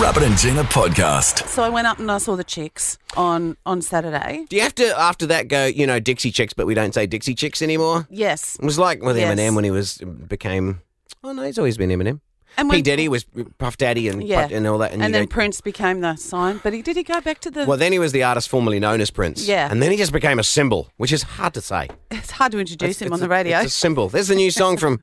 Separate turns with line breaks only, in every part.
Rabbit and Gina podcast.
So I went up and I saw the Chicks on Saturday.
Do you have to, after that, go, Dixie Chicks, but we don't say Dixie Chicks anymore?
Yes.
It was like with
Yes.
Eminem when he became... Oh, no, he's always been Eminem.
And
P. Diddy was Puff Daddy and all that.
And then Prince became the sign. But did he go back to the...
Well, then he was the artist formerly known as Prince.
Yeah.
And then he just became a symbol, which is hard to say.
It's hard to introduce him on the radio.
It's a symbol. There's the new song from...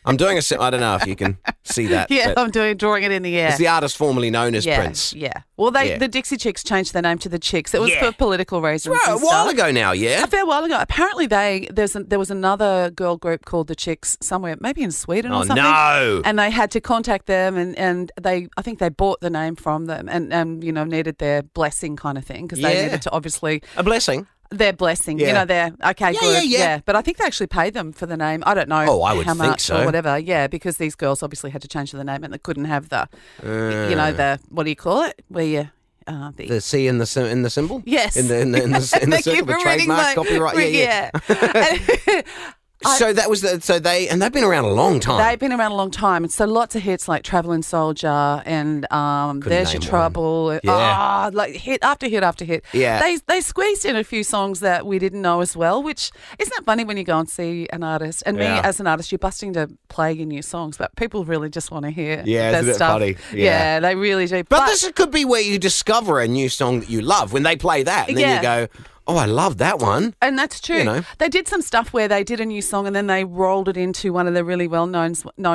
I'm doing I don't know if you can see that.
Yeah, I'm drawing it in the air.
It's the artist formerly known as Prince.
Yeah. Well, the Dixie Chicks changed their name to the Chicks. It was for political reasons.
Right, a while ago now, yeah.
A fair while ago. Apparently, there was another girl group called the Chicks somewhere, maybe in Sweden or something.
Oh, no.
And they had to contact them, and I think they bought the name from them, and needed their blessing kind of thing because they needed to obviously
a blessing.
Their blessing,
Yeah.
they're okay, good,
yeah.
But I think they actually paid them for the name. I don't know.
Oh, I would
how
think
much
so.
or whatever. Yeah, because these girls obviously had to change the name and they couldn't have the, the what do you call it? Where you
The C in the symbol.
Yes.
In the
Thank
circle,
you
the
for reading
trademark, copyright. Yeah. So that was they've been around a long time.
They've been around a long time, and so lots of hits like "Traveling Soldier" and "There's Your Trouble."
Yeah.
Like hit after hit after hit.
Yeah.
They squeezed in a few songs that we didn't know as well. Which isn't that funny when you go and see an artist, and me as an artist, you're busting to play your new songs, but people really just want to hear
it's a bit
stuff.
funny.
Yeah, they really do.
But this could be where you discover a new song that you love when they play that, and then you go, "Oh, I love that one."
And that's true.
You know.
They did some stuff where they did a new song and then they rolled it into one of the really well-known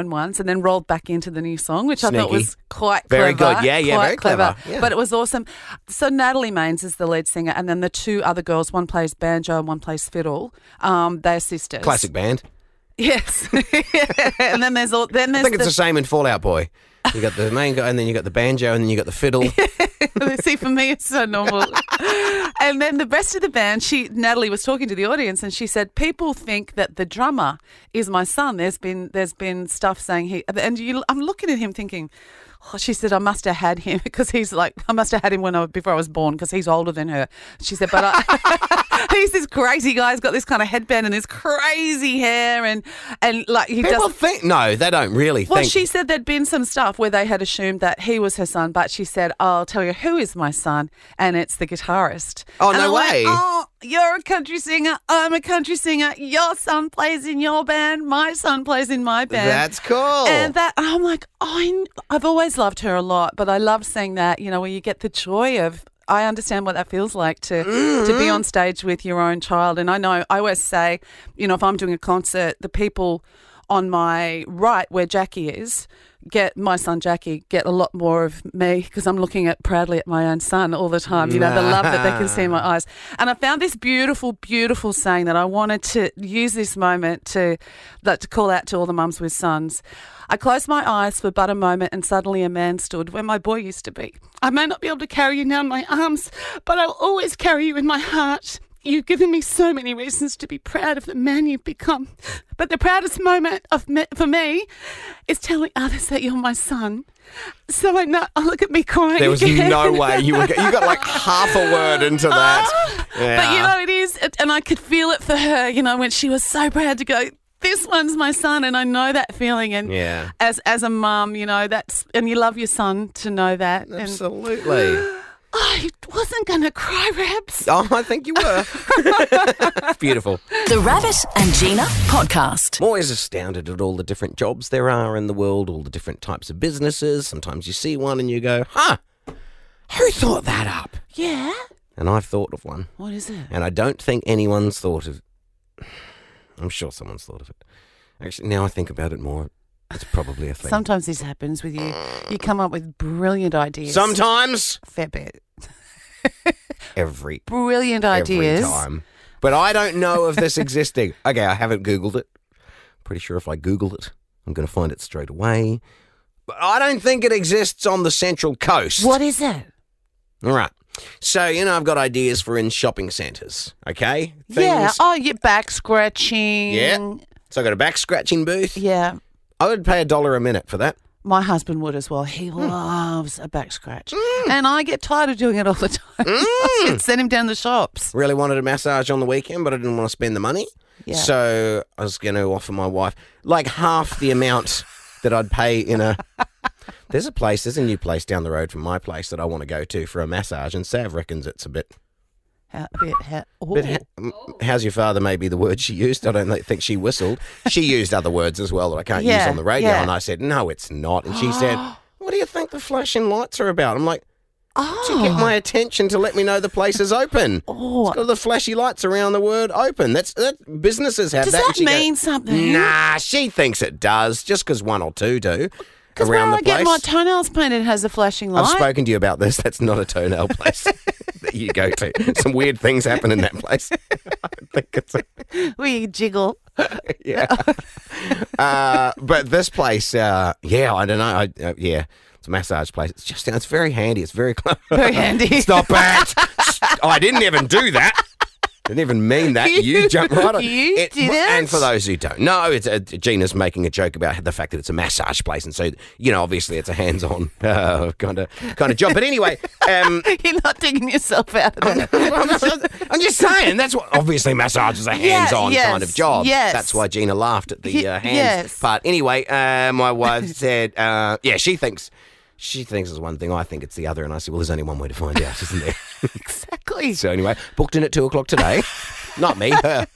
ones and then rolled back into the new song, which I thought was quite clever.
Very good. Yeah, very clever. Yeah.
But it was awesome. So Natalie Maines is the lead singer, and then the two other girls, one plays banjo and one plays fiddle. They're sisters.
Classic band.
Yes. And then there's
I think it's the same in Fall Out Boy. You got the main guy, and then you got the banjo, and then you got the fiddle.
See, for me, it's so normal. And then the rest of the band, Natalie was talking to the audience, and she said, "People think that the drummer is my son. There's been stuff saying I'm looking at him thinking." Oh, she said, I must have had him because I must have had him before I was born because he's older than her. She said, but he's this crazy guy. He's got this kind of headband and this crazy hair and like he
People think, no, they don't really think.
Well, she said there'd been some stuff where they had assumed that he was her son, but she said, I'll tell you who is my son, and it's the guitarist.
Oh,
and
no way.
Oh, you're a country singer. I'm a country singer. Your son plays in your band. My son plays in my band.
That's cool.
And I'm like, I've always loved her a lot, but I love seeing that, where you get the joy of, I understand what that feels like to be on stage with your own child. And I always say, if I'm doing a concert, the people on my right where Jacky is, my son Jacky, get a lot more of me because I'm looking proudly at my own son all the time, the love that they can see in my eyes. And I found this beautiful, beautiful saying that I wanted to use this moment to call out to all the mums with sons. I closed my eyes for but a moment and suddenly a man stood where my boy used to be. I may not be able to carry you now in my arms, but I'll always carry you in my heart. You've given me so many reasons to be proud of the man you've become. But the proudest moment for me is telling others that you're my son. So I know, look at me crying.
There was no way you got like half a word into that.
But it is, and I could feel it for her, when she was so proud to go, this one's my son, and I know that feeling. And as a mum, and you love your son to know that.
Absolutely.
I wasn't going to cry, Rabs.
Oh, I think you were. Beautiful.
The Rabbit and Gina podcast.
I'm always astounded at all the different jobs there are in the world, all the different types of businesses. Sometimes you see one and you go, who thought that up?
Yeah.
And I've thought of one.
What is it?
And I don't think anyone's thought of it. I'm sure someone's thought of it. Actually, now I think about it more, it's probably a thing.
Sometimes this happens with you. You come up with brilliant ideas.
Sometimes.
Fair bit.
Every
ideas.
time. But I don't know of this existing. Okay, I haven't Googled it. Pretty sure if I Google it, I'm going to find it straight away. But I don't think it exists on the Central Coast.
What is it?
All right. So, I've got ideas for in shopping centres, okay?
Yeah. Oh, you're back scratching.
Yeah. So I got a back scratching booth.
Yeah.
I would pay $1 a minute for that.
My husband would as well. He loves a back scratch. And I get tired of doing it all the time. I'd send him down the shops.
Really wanted a massage on the weekend, but I didn't want to spend the money.
Yeah.
So I was going to offer my wife like half the amount that I'd pay in a There's a new place down the road from my place that I want to go to for a massage, and Sav reckons it's a bit. How's your father? Maybe the word she used. I don't think she whistled. She used other words as well that I can't use on the radio. And I said, no, it's not. And she said, what do you think the flashing lights are about? I'm like, to get my attention to let me know the place is open. It's got the flashy lights around the word open. That businesses have that.
Does that mean something?
Nah, she thinks it does, just because one or two do.
Because where I get my toenails painted has a flashing light.
I've spoken to you about this. That's not a toenail place that you go to. Some weird things happen in that place. I think it's
where you jiggle.
Yeah. But this place, I don't know. It's a massage place. It's very handy. It's very close.
Very handy.
Stop it. I didn't even do that. Didn't even mean that. You jumped right on.
You didn't?
And for those who don't know, Gina's making a joke about the fact that it's a massage place. And so, obviously it's a hands-on kind of job. But anyway.
You're not digging yourself out of that.
I'm just saying, that's what, obviously massage is a hands-on kind of job.
Yes.
That's why Gina laughed at the hands part. Anyway, my wife said, she thinks it's one thing, I think it's the other. And I said, well, there's only one way to find out, isn't there?
Exactly.
So anyway, booked in at 2:00 today. Not me, her.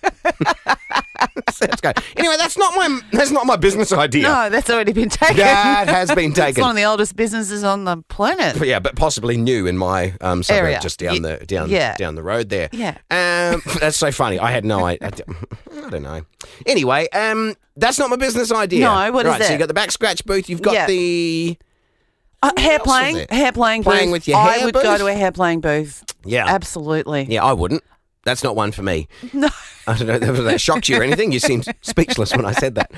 So let's go. Anyway, that's not my business idea.
No, that's already been taken.
That has been taken.
It's one of the oldest businesses on the planet.
But possibly new in my suburb,
area,
just down the road there.
Yeah.
That's so funny. I had no idea. I don't know. Anyway, that's not my business idea.
No, what is that?
So you got the back scratch booth. You've got the
hair playing booth.
Playing with your hair
I would
booth?
go to a hair playing booth.
Yeah.
Absolutely.
Yeah, I wouldn't. That's not one for me.
No.
I don't know if that shocked you or anything. You seemed speechless when I said that.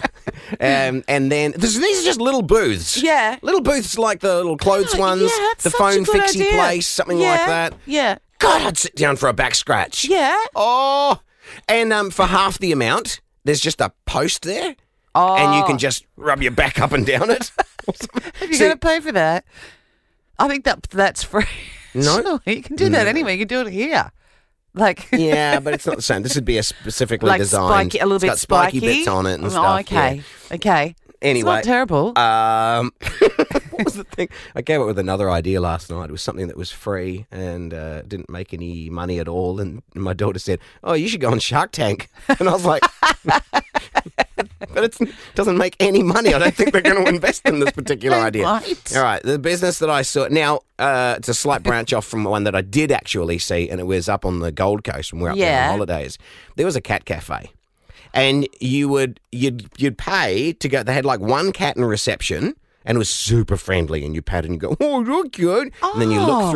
And then these are just little booths.
Yeah.
Little booths like the little clothes ones,
it's
the
such
phone
a good
fixie
idea.
place, something like that.
Yeah.
God, I'd sit down for a back scratch.
Yeah.
Oh. And for half the amount, there's just a post there.
Oh.
And you can just rub your back up and down it.
You're going to pay for that? I think that's free.
No.
Surely. You can do that anywhere. You can do it here.
Yeah, but it's not the same. This would be a specifically designed.
Spiky, a little
it's
bit
got spiky
spiky
bits on it and stuff.
Okay.
Yeah.
Okay.
Anyway,
it's not terrible.
What was the thing? I came up with another idea last night. It was something that was free and didn't make any money at all. And my daughter said, "Oh, you should go on Shark Tank." And I was like, "But it doesn't make any money. I don't think they're going to invest in this particular idea."
Right.
All right, the business that I saw now. It's a slight branch off from one that I did actually see, and it was up on the Gold Coast when we were up there on holidays. There was a cat cafe. And you'd pay to go. They had like one cat in reception, and it was super friendly. And you pat and you go, "Oh, look good." And then you look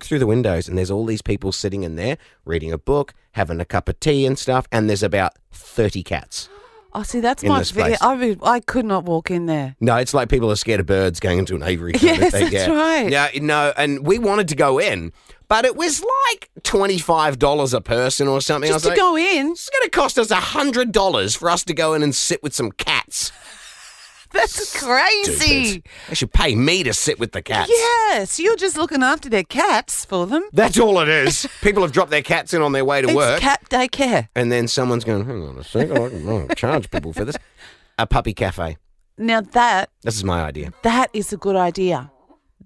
through the windows, and there's all these people sitting in there reading a book, having a cup of tea and stuff. And there's about 30 cats.
Oh, see, that's
in this place.
I could not walk in there.
No, it's like people are scared of birds going into an aviary kind of thing.
That's right.
Yeah, no, and we wanted to go in, but it was like $25 a person or something.
Just to go in?
It's going to cost us $100 for us to go in and sit with some cats.
That's crazy.
Stupid. They should pay me to sit with the cats.
Yes, you're just looking after their cats for them.
That's all it is. People have dropped their cats in on their way to work.
It's cat daycare.
And then someone's going, hang on a second, I can charge people for this. A puppy cafe.
Now
This is my idea.
that is a good idea.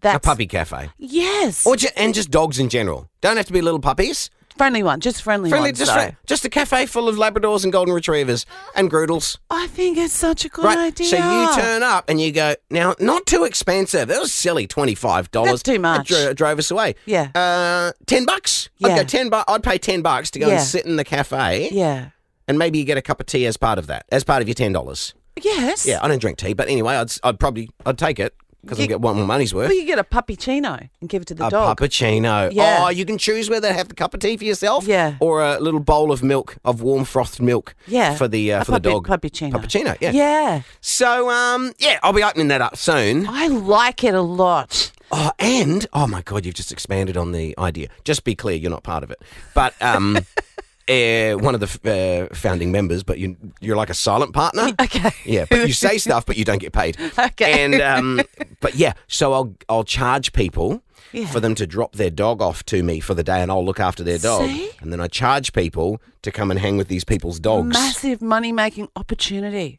A puppy cafe.
Yes.
Or just dogs in general. Don't have to be little puppies.
Friendly one, just friendly ones.
Just a cafe full of Labradors and Golden Retrievers and Groodles.
I think it's such a good idea.
So you turn up and you go, now, not too expensive. That was silly, $25.
That's too much.
It drove us away.
Yeah.
$10.
Yeah.
I'd go $10. I'd pay $10 to go and sit in the cafe.
Yeah.
And maybe you get a cup of tea as part of that, as part of your $10.
Yes.
Yeah, I don't drink tea, but anyway, I'd take it. Because I get one more money's worth.
Well, you get a puppuccino and give it to the dog.
A puppuccino.
Yeah.
Oh, you can choose whether to have the cup of tea for yourself.
Yeah.
Or a little bowl of milk, of warm frothed milk.
Yeah.
For the dog.
Puppuccino.
Puppuccino. Yeah.
Yeah.
So I'll be opening that up soon.
I like it a lot.
Oh, and my God, you've just expanded on the idea. Just be clear, you're not part of it. But one of the founding members, but you're like a silent partner.
Okay.
Yeah, but you say stuff, but you don't get paid.
Okay.
And but yeah, so I'll charge people for them to drop their dog off to me for the day, and I'll look after their dog.
See?
And then I charge people to come and hang with these people's dogs.
Massive money-making opportunity.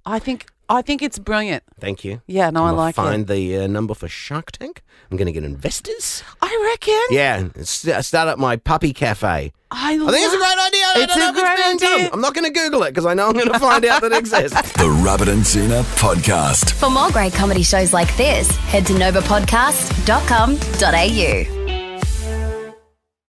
I think I think it's brilliant.
Thank you.
Yeah, no, I like it.
Find the number for Shark Tank. I'm going to get investors.
I reckon.
Yeah, start up my puppy cafe.
I
think it's a great idea.
It's a great idea.
I'm not going to Google it because I know I'm going to find out that it exists.
The Rabbit and Gina Podcast.
For more great comedy shows like this, head to novapodcast.com.au.